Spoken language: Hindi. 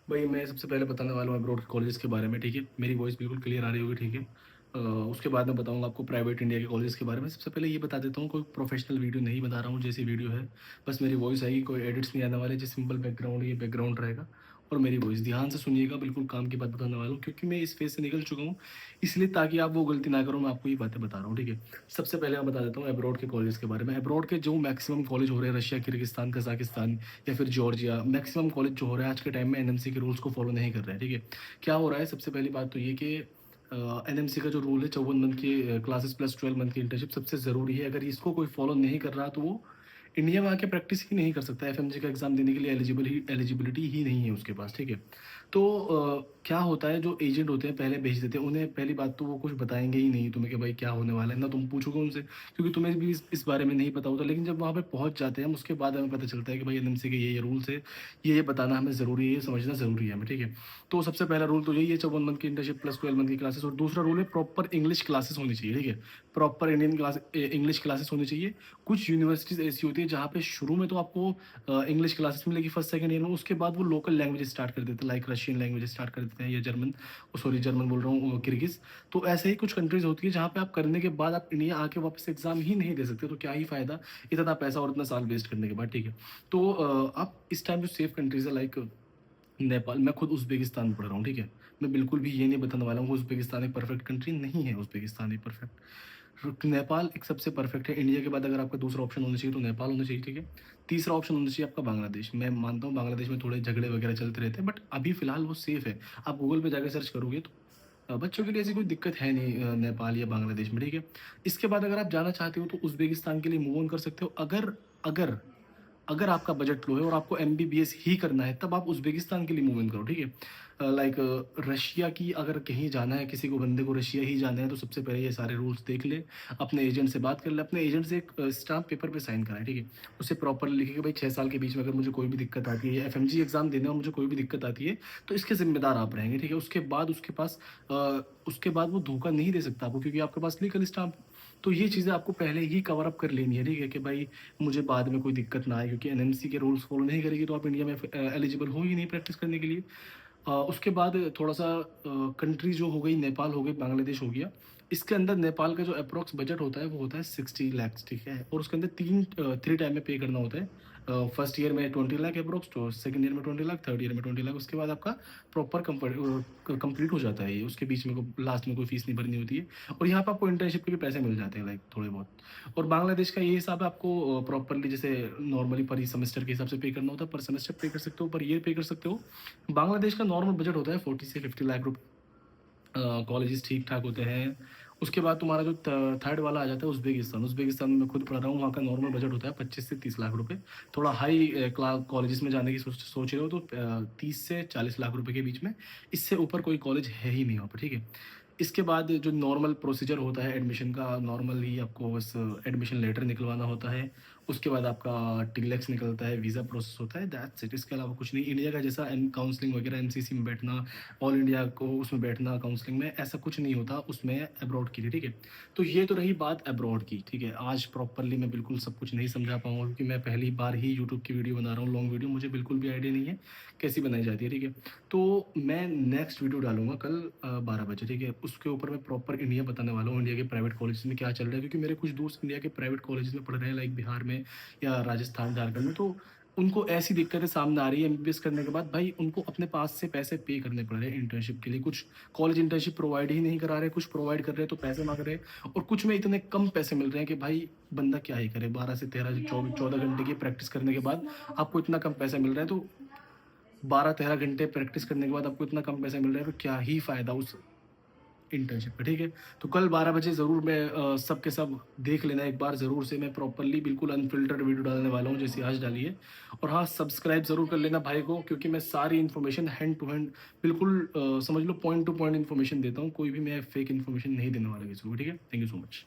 भाई मैं सबसे पहले बताने वाला हूँ अब्रॉड कॉलेजेस के बारे में, ठीक है? मेरी वॉइस बिल्कुल क्लियर आ रही होगी, ठीक है? उसके बाद मैं बताऊँगा आपको प्राइवेट इंडिया के कॉलेजेस के बारे में। सबसे पहले ये बता देता हूँ, कोई प्रोफेशनल वीडियो नहीं बता रहा हूँ, जैसी वीडियो है, बस मेरी वॉइस आएगी, कोई एडिट्स नहीं आने वाले, जो सिंपल बैकग्राउंड ये बैकग्राउंड रहेगा और मेरी वॉइस। ध्यान से सुनिएगा, बिल्कुल काम की बात बताने वाला हूँ क्योंकि मैं इस फेज़ से निकल चुका हूँ, इसलिए ताकि आप वो गलती ना करो, मैं आपको ये बातें बता रहा हूँ, ठीक है? सबसे पहले मैं बता देता हूँ अब्रॉड के कॉलेज के बारे में। अब्रॉड के जो मैक्सिमम कॉलेज हो रहे हैं रशिया, किर्गिस्तान, कज़ाकिस्तान या फिर जॉर्जिया, मैक्सिमम कॉलेज जो हो रहा है आज के टाइम में एनएमसी के रूल्स को फॉलो नहीं कर रहे हैं, ठीक है? क्या हो रहा है, सबसे पहली बात तो ये कि एनएमसी का जो रूल है 54 मंथ की क्लासेस प्लस 12 मंथ की इंटर्नशिप सबसे ज़रूरी है। अगर इसको कोई फॉलो नहीं कर रहा तो वो इंडिया में आके प्रैक्टिस ही नहीं कर सकता, एफएमजी का एग्ज़ाम देने के लिए एलिजिबिलिटी ही नहीं है उसके पास, ठीक है? तो क्या होता है, जो एजेंट होते हैं पहले भेज देते हैं, उन्हें पहली बात तो वो कुछ बताएँगे ही नहीं तुम्हें कि भाई क्या होने वाला है, ना तुम पूछोगे उनसे क्योंकि तुम्हें भी इस बारे में नहीं पता होता। लेकिन जब वहाँ पे पहुँच जाते हैं हम, उसके बाद हमें पता चलता है कि भाई एनएमसी के ये रूल्स है, ये बताना हमें ज़रूरी है, ये समझना ज़रूरी है हमें, ठीक है? तो सबसे पहला रूल तो यही है, 54 मंथ की इंटर्नशिप प्लस 12 मंथ की क्लासेस, और दूसरा रूल है प्रॉपर इंग्लिश क्लासेस होनी चाहिए, ठीक है? प्रॉपर इंग्लिश क्लासेस होनी चाहिए। कुछ यूनिवर्सिटीज़ ऐसी होती है जहाँ पे शुरू में तो आपको इंग्लिश क्लासेस मिलेगी फर्स्ट सेकंड ईयर में, उसके बाद वो लोकल लैंग्वेज स्टार्ट कर देते हैं, लाइक रशियन लैंग्वेज स्टार्ट कर देते हैं या जर्मन, सॉरी जर्मन बोल रहा हूँ, किर्गिज़। तो ऐसे ही कुछ कंट्रीज़ होती है जहाँ पे आप करने के बाद आप इंडिया आके वापस एग्ज़ाम ही नहीं दे सकते, तो क्या ही फ़ायदा इतना पैसा और इतना साल वेस्ट करने के बाद, ठीक है? तो आप इस टाइम जो सेफ कंट्रीज़ है लाइक नेपाल, मैं खुद उज़्बेकिस्तान में पढ़ रहा हूँ, ठीक है? मैं बिल्कुल भी ये नहीं बताने वाला हूँ कि उज़्बेकिस्तान एक परफेक्ट कंट्री नहीं है, उज़्बेकिस्तान एक परफेक्ट। नेपाल एक सबसे परफेक्ट है। इंडिया के बाद अगर आपका दूसरा ऑप्शन होना चाहिए तो नेपाल होना चाहिए, ठीक है? तीसरा ऑप्शन होना चाहिए आपका बांग्लादेश। मैं मानता हूँ बांग्लादेश में थोड़े झगड़े वगैरह चलते रहते हैं, बट अभी फ़िलहाल वो सेफ है। आप गूगल पे जाके सर्च करोगे तो बच्चों के लिए ऐसी कोई दिक्कत है नहीं नेपाल या बांग्लादेश में, ठीक है? इसके बाद अगर आप जाना चाहते हो तो उज़्बेकिस्तान के लिए मूव ऑन कर सकते हो। अगर अगर अगर आपका बजट लो है और आपको एमबीबीएस ही करना है, तब आप उज़्बेकिस्तान के लिए मूव करो, ठीक है? लाइक रशिया की अगर कहीं जाना है, किसी को बंदे को रशिया ही जाना है, तो सबसे पहले ये सारे रूल्स देख ले, अपने एजेंट से बात कर ले, अपने एजेंट से एक स्टाम्प पेपर पे साइन कराएँ, ठीक है? उसे प्रॉपर्ली लिखे कि भाई 6 साल के बीच में अगर मुझे कोई भी दिक्कत आती है, एफएमजी एग्ज़ाम देने में मुझे कोई भी दिक्कत आती है, तो इसके ज़िम्मेदार आप रहेंगे, ठीक है? उसके बाद उसके पास उसके बाद वो धोखा नहीं दे सकता आपको क्योंकि आपके पास लीगल स्टाम्प। तो ये चीज़ें आपको पहले ही कवर अप कर लेनी है, ठीक है? कि भाई मुझे बाद में कोई दिक्कत ना आए क्योंकि एनएमसी के रूल्स फॉलो नहीं करेगी तो आप इंडिया में एलिजिबल हो ही नहीं प्रैक्टिस करने के लिए। उसके बाद थोड़ा-सा कंट्री जो हो गई, नेपाल हो गई, बांग्लादेश हो गया। इसके अंदर नेपाल का जो अप्रॉक्स बजट होता है वो होता है 60 लैक्स, ठीक है? और उसके अंदर 3 टाइम में पे करना होता है। फर्स्ट ईयर में 20 लाख अप्रॉक्स, तो सेकंड ईयर में 20 लाख, थर्ड ईयर में 20 लाख, उसके बाद आपका प्रॉपर कंप्लीट हो जाता है ये। उसके बीच में लास्ट में कोई फीस नहीं भरनी होती है और यहाँ पे आपको इंटर्नशिप के भी पैसे मिल जाते हैं लाइक थोड़े बहुत। और बांग्लादेश का ये हिसाब है, आपको प्रॉपर्ली जैसे नॉर्मली पर सेमेस्टर के हिसाब से पे करना होता है, पर सेमेस्टर पे कर सकते हो, पर ईयर पे कर सकते हो। बांग्लादेश का नॉर्मल बजट होता है 40 से 50 लाख रुपए। कॉलेजेस ठीक-ठाक होते हैं। उसके बाद तुम्हारा जो थर्ड वाला आ जाता है उज़्बेकिस्तान। उज़्बेकिस्तान में मैं खुद पढ़ रहा हूँ, वहाँ का नॉर्मल बजट होता है 25 से 30 लाख रुपए। थोड़ा हाई कॉलेजेस में जाने की सोच सोच रहे हो तो 30 से 40 लाख रुपए के बीच में, इससे ऊपर कोई कॉलेज है ही नहीं वहाँ पे, ठीक है? इसके बाद जो नॉर्मल प्रोसीजर होता है एडमिशन का, नॉर्मली आपको बस एडमिशन लेटर निकलवाना होता है। उसके बाद आपका टिकलेक्स निकलता है, वीज़ा प्रोसेस होता है, दैट्स इट। इसके अलावा कुछ नहीं। इंडिया का जैसा एन काउंसलिंग वगैरह एमसीसी में बैठना, ऑल इंडिया को उसमें बैठना काउंसलिंग में, ऐसा कुछ नहीं होता उसमें अब्रॉड के लिए, ठीक है? तो ये तो रही बात अब्रॉड की, ठीक है? आज प्रॉपर्ली मैं बिल्कुल सब कुछ नहीं समझा पाऊँगा क्योंकि मैं पहली बार ही यूट्यूब की वीडियो बना रहा हूँ, लॉन्ग वीडियो, मुझे बिल्कुल भी आइडिया नहीं है कैसी बनाई जाती है, ठीक है? तो मैं नेक्स्ट वीडियो डालूँगा कल 12 बजे, ठीक है? उसके ऊपर मैं प्रॉपर इंडिया बताने वाला हूँ, इंडिया के प्राइवेट कॉलेजेस में क्या चल रहा है क्योंकि मेरे कुछ दोस्त इंडिया के प्राइवेट कॉलेजेस में पढ़ रहे हैं लाइक बिहार में या राजस्थान, झारखंड में। तो उनको ऐसी दिक्कतें सामने आ रही है एमबीबीएस करने के बाद, भाई उनको अपने पास से पैसे पे करने पड़ रहे हैं इंटर्नशिप के लिए। कुछ कॉलेज इंटर्नशिप प्रोवाइड ही नहीं करा रहे, कुछ प्रोवाइड कर रहे हैं तो पैसे माँग रहे हैं और कुछ में इतने कम पैसे मिल रहे हैं कि भाई बंदा क्या ही करे। 12 से 13 14 घंटे की प्रैक्टिस करने के बाद आपको इतना कम पैसा मिल रहा है, तो 12-13 घंटे प्रैक्टिस करने के बाद आपको इतना कम पैसा मिल रहा है, तो क्या ही फ़ायदा उस इंटर्नशिप का, ठीक है? तो कल 12 बजे ज़रूर मैं सब के सब देख लेना एक बार ज़रूर से, मैं प्रॉपर्ली बिल्कुल अनफ़िल्टर्ड वीडियो डालने वाला हूँ जैसे आज डाली है। और हाँ, सब्सक्राइब ज़रूर कर लेना भाई को क्योंकि मैं सारी इन्फॉर्मेशन हैंड टू हैंड बिल्कुल समझ लो पॉइंट टू पॉइंट इन्फॉर्मेशन देता हूँ। कोई भी मैं फेक इन्फॉर्मेशन नहीं देने वाला किसी को, ठीक है? Thank you so much.